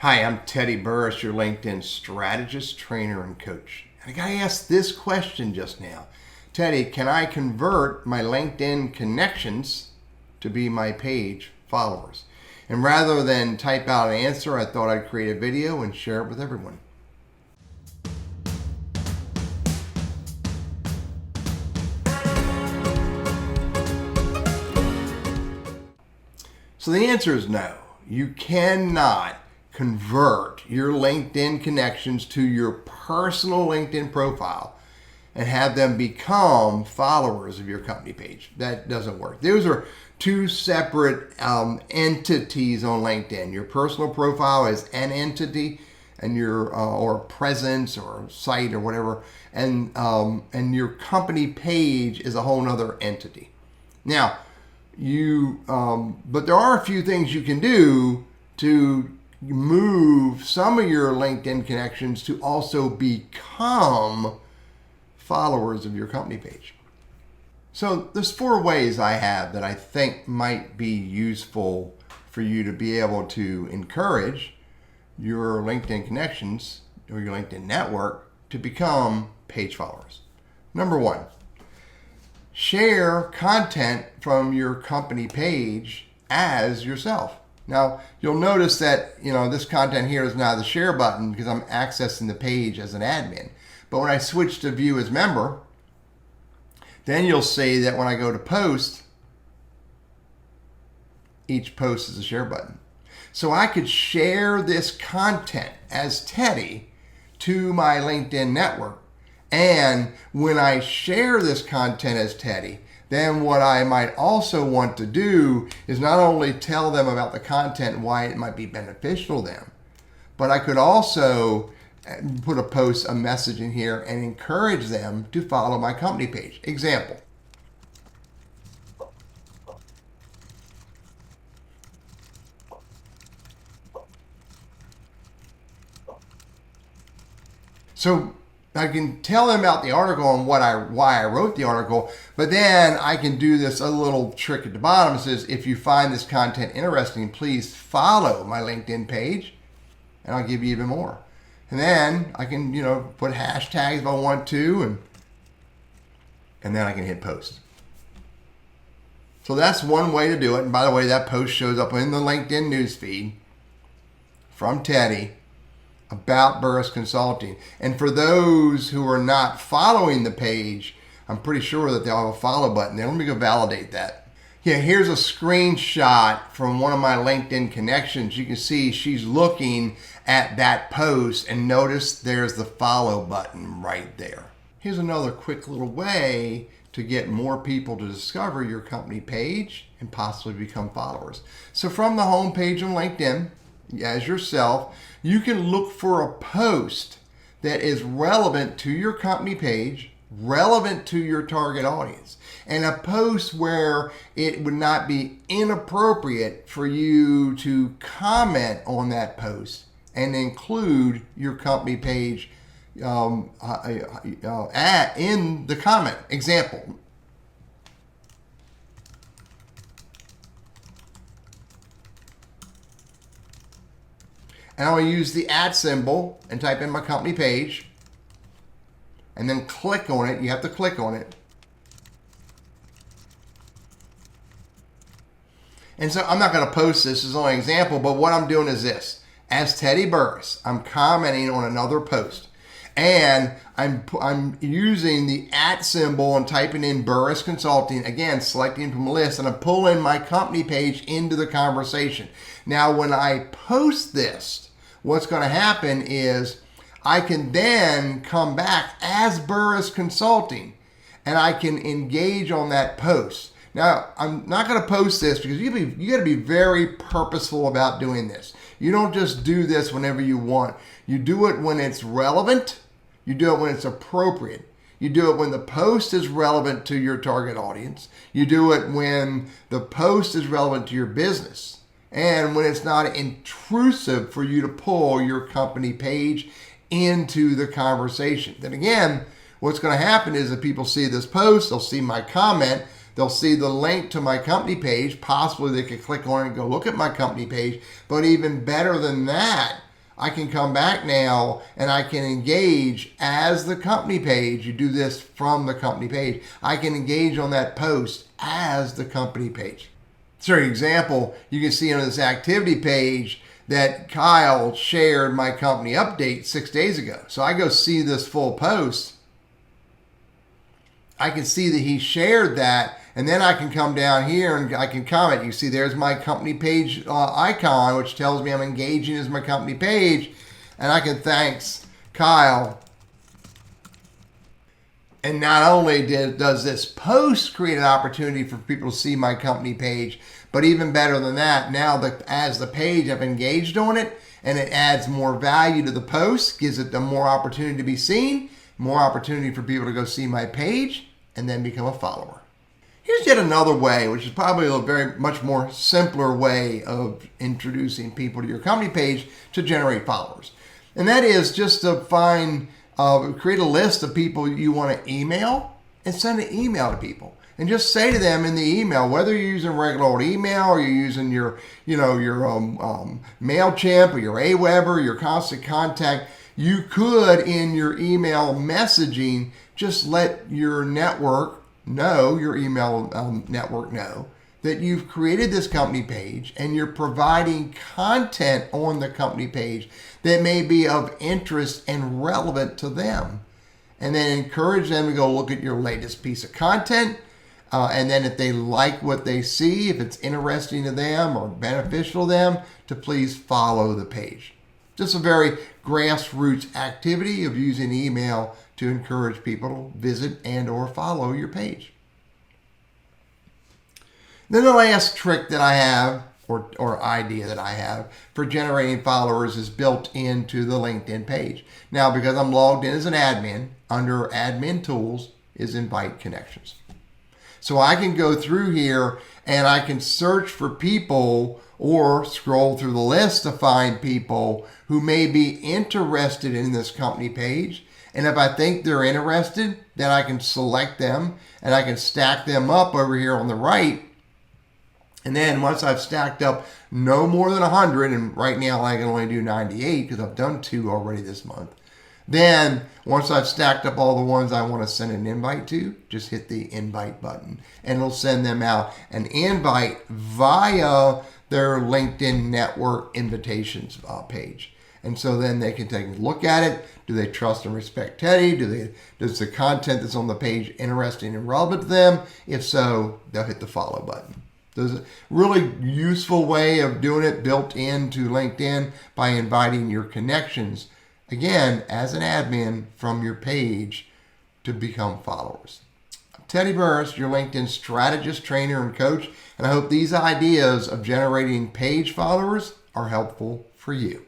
Hi, I'm Teddy Burriss, your LinkedIn strategist, trainer, and coach. And I got asked this question just now. Teddy, can I convert my LinkedIn connections to be my page followers? And rather than type out an answer, I thought I'd create a video and share it with everyone. So the answer is no. You cannot convert your LinkedIn connections to your personal LinkedIn profile and have them become followers of your company page. That doesn't work. Those are two separate entities on LinkedIn. Your personal profile is an entity, and your or presence or site or whatever, and your company page is a whole nother entity. Now, but there are a few things you can do to move some of your LinkedIn connections to also become followers of your company page. So there's 4 ways I have that I think might be useful for you to be able to encourage your LinkedIn connections or your LinkedIn network to become page followers. Number 1, share content from your company page as yourself. Now, you'll notice that, this content here is now the share button because I'm accessing the page as an admin. But when I switch to view as member, then you'll see that when I go to post, each post is a share button. So I could share this content as Teddy to my LinkedIn network. And when I share this content as Teddy, then what I might also want to do is not only tell them about the content and why it might be beneficial to them, but I could also put a message in here and encourage them to follow my company page. Example. So I can tell them about the article and why I wrote the article, but then I can do this a little trick at the bottom. It says, if you find this content interesting, please follow my LinkedIn page, and I'll give you even more. And then I can, put hashtags if I want to, and then I can hit post. So that's one way to do it. And by the way, that post shows up in the LinkedIn newsfeed from Teddy about Burriss Consulting. And for those who are not following the page, I'm pretty sure that they'll have a follow button there. Let me go validate that. Yeah, here's a screenshot from one of my LinkedIn connections. You can see she's looking at that post, and notice there's the follow button right there. Here's another quick little way to get more people to discover your company page and possibly become followers. So from the home page on LinkedIn, as yourself, you can look for a post that is relevant to your company page, relevant to your target audience, and a post where it would not be inappropriate for you to comment on that post and include your company page in the comment. Example. And I'm going to use the @ symbol and type in my company page and then click on it. You have to click on it. And so I'm not going to post this as only an example, but what I'm doing is this. As Teddy Burriss, I'm commenting on another post. And I'm using the @ symbol and typing in Burriss Consulting, again, selecting from a list, and I'm pulling my company page into the conversation. Now, when I post this, what's going to happen is I can then come back as Burriss Consulting, and I can engage on that post. Now, I'm not going to post this because you got to be very purposeful about doing this. You don't just do this whenever you want. You do it when it's relevant. You do it when it's appropriate. You do it when the post is relevant to your target audience. You do it when the post is relevant to your business. And when it's not intrusive for you to pull your company page into the conversation. Then again, what's going to happen is if people see this post, they'll see my comment, they'll see the link to my company page. Possibly they could click on it and go look at my company page. But even better than that, I can come back now and I can engage as the company page. You do this from the company page. I can engage on that post as the company page. So, for example, you can see on this activity page that Kyle shared my company update 6 days ago. So I go see this full post. I can see that he shared that, and then I can come down here and I can comment. You see there's my company page icon, which tells me I'm engaging as my company page, and I can thanks Kyle. And not only does this post create an opportunity for people to see my company page, but even better than that, now that as the page, I've engaged on it, and it adds more value to the post, gives it the more opportunity to be seen, more opportunity for people to go see my page, and then become a follower. Here's yet another way, which is probably a very much more simpler way of introducing people to your company page to generate followers. And that is just to create a list of people you want to email and send an email to people. And just say to them in the email, whether you're using regular old email or you're using your MailChimp or your Aweber or your Constant Contact, you could in your email messaging just let your network know, your email network know that you've created this company page and you're providing content on the company page that may be of interest and relevant to them. And then encourage them to go look at your latest piece of content. And then if they like what they see, if it's interesting to them or beneficial to them, to please follow the page. Just a very grassroots activity of using email to encourage people to visit and or follow your page. Then the last trick that I have, or idea that I have for generating followers is built into the LinkedIn page. Now, because I'm logged in as an admin, under admin tools is invite connections. So I can go through here and I can search for people or scroll through the list to find people who may be interested in this company page. And if I think they're interested, then I can select them and I can stack them up over here on the right. And then once I've stacked up no more than 100, and right now I can only do 98 because I've done 2 already this month. Then once I've stacked up all the ones I want to send an invite to, just hit the invite button and it'll send them out an invite via their LinkedIn network invitations page. And so then they can take a look at it. Do they trust and respect Teddy? Does the content that's on the page interesting and relevant to them? If so, they'll hit the follow button. There's a really useful way of doing it built into LinkedIn by inviting your connections, again, as an admin from your page to become followers. I'm Teddy Burriss, your LinkedIn strategist, trainer, and coach, and I hope these ideas of generating page followers are helpful for you.